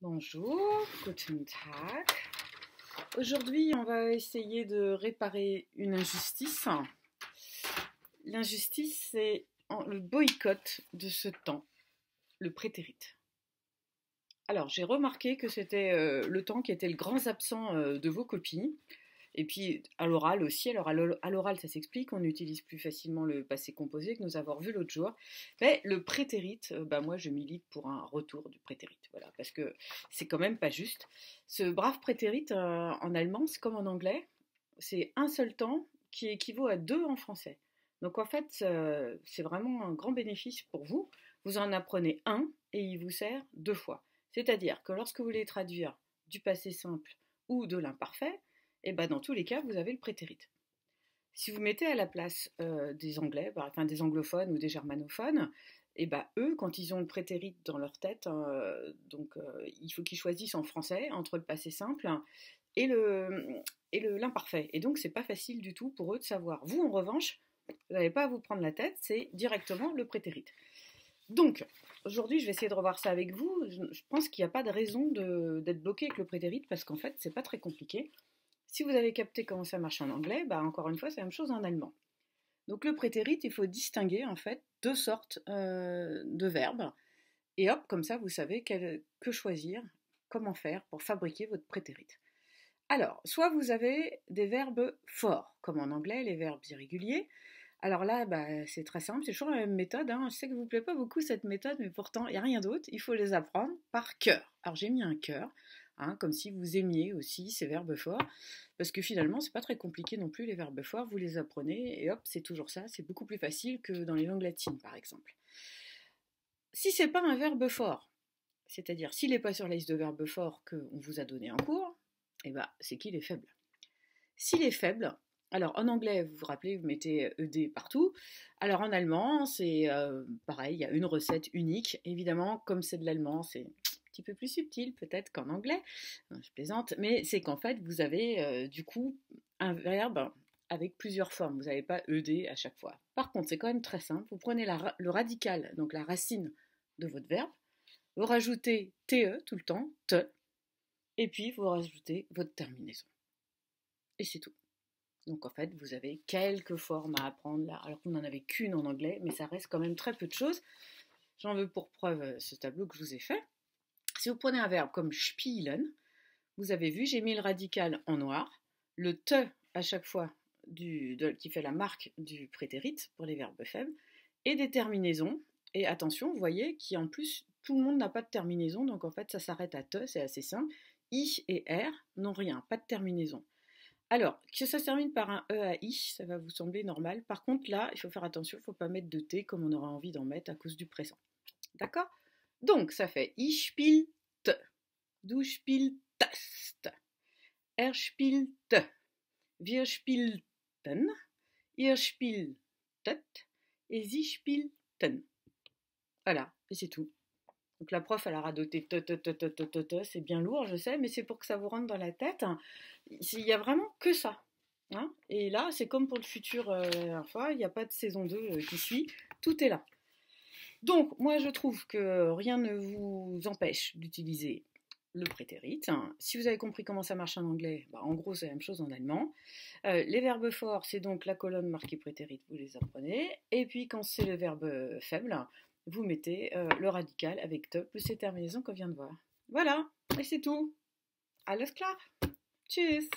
Bonjour, guten Tag. Aujourd'hui, on va essayer de réparer une injustice. L'injustice, c'est le boycott de ce temps, le prétérit. Alors, j'ai remarqué que c'était le temps qui était le grand absent de vos copies. Et puis à l'oral aussi, alors à l'oral ça s'explique, on utilise plus facilement le passé composé que nous avons vu l'autre jour. Mais le prétérit, moi je milite pour un retour du prétérit, voilà, parce que c'est quand même pas juste. Ce brave prétérit en allemand, c'est comme en anglais, c'est un seul temps qui équivaut à deux en français. Donc en fait, c'est vraiment un grand bénéfice pour vous. Vous en apprenez un et il vous sert deux fois. C'est-à-dire que lorsque vous voulez traduire du passé simple ou de l'imparfait, et ben dans tous les cas, vous avez le prétérit. Si vous mettez à la place des Anglais, enfin des anglophones ou des germanophones, et ben eux, quand ils ont le prétérit dans leur tête, il faut qu'ils choisissent en français entre le passé simple et l'imparfait. Et donc c'est pas facile du tout pour eux de savoir. Vous, en revanche, vous n'avez pas à vous prendre la tête, c'est directement le prétérit. Donc, aujourd'hui, je vais essayer de revoir ça avec vous. Je pense qu'il n'y a pas de raison d'être bloqué avec le prétérit parce qu'en fait, c'est pas très compliqué. Si vous avez capté comment ça marche en anglais, encore une fois, c'est la même chose en allemand. Donc le prétérit, il faut distinguer en fait deux sortes de verbes. Et hop, comme ça, vous savez que choisir, comment faire pour fabriquer votre prétérit. Alors, soit vous avez des verbes forts, comme en anglais, les verbes irréguliers. Alors là, c'est très simple, c'est toujours la même méthode. Je sais que vous ne plaît pas beaucoup cette méthode, mais pourtant, il n'y a rien d'autre. Il faut les apprendre par cœur. Alors j'ai mis un cœur, comme si vous aimiez aussi ces verbes forts, parce que finalement, c'est pas très compliqué non plus, les verbes forts. Vous les apprenez, et hop, c'est toujours ça. C'est beaucoup plus facile que dans les langues latines, par exemple. Si c'est pas un verbe fort, c'est-à-dire s'il n'est pas sur la liste de verbes forts qu'on vous a donné en cours, c'est qu'il est faible. S'il est faible, alors en anglais, vous vous rappelez, vous mettez ED partout. Alors en allemand, c'est pareil, il y a une recette unique. Évidemment, comme c'est de l'allemand, c'est un petit peu plus subtil peut-être qu'en anglais. Je plaisante, mais c'est qu'en fait, vous avez du coup un verbe avec plusieurs formes. Vous n'avez pas ED à chaque fois. Par contre, c'est quand même très simple. Vous prenez le radical, donc la racine de votre verbe. Vous rajoutez TE tout le temps, te, et puis vous rajoutez votre terminaison. Et c'est tout. Donc en fait, vous avez quelques formes à apprendre là, alors qu'on n'en avait qu'une en anglais, mais ça reste quand même très peu de choses. J'en veux pour preuve ce tableau que je vous ai fait. Si vous prenez un verbe comme spielen, vous avez vu, j'ai mis le radical en noir, le te à chaque fois qui fait la marque du prétérit pour les verbes faibles, et des terminaisons. Et attention, vous voyez qu'en plus, tout le monde n'a pas de terminaison, donc en fait, ça s'arrête à te, c'est assez simple. I et R n'ont rien, pas de terminaison. Alors, que ça se termine par un E à I, ça va vous sembler normal. Par contre, là, il faut faire attention, il ne faut pas mettre de T comme on aura envie d'en mettre à cause du présent. D'accord? Donc, ça fait Ich spielte, du spieltest, spielte, wir spielten, ihr spieltet et sie spielten. Voilà, et c'est tout. Donc la prof, elle a radoté c'est bien lourd, je sais, mais c'est pour que ça vous rentre dans la tête. Il n'y a vraiment que ça. Et là, c'est comme pour le futur la dernière fois, il n'y a pas de saison 2 qui suit, tout est là. Donc, moi, je trouve que rien ne vous empêche d'utiliser le prétérit. Si vous avez compris comment ça marche en anglais, en gros, c'est la même chose en allemand. Les verbes forts, c'est donc la colonne marquée prétérit, vous les apprenez. Et puis, quand c'est le verbe faible, vous mettez le radical avec te plus les terminaisons qu'on vient de voir. Voilà, et c'est tout. Alles klar. Tschüss.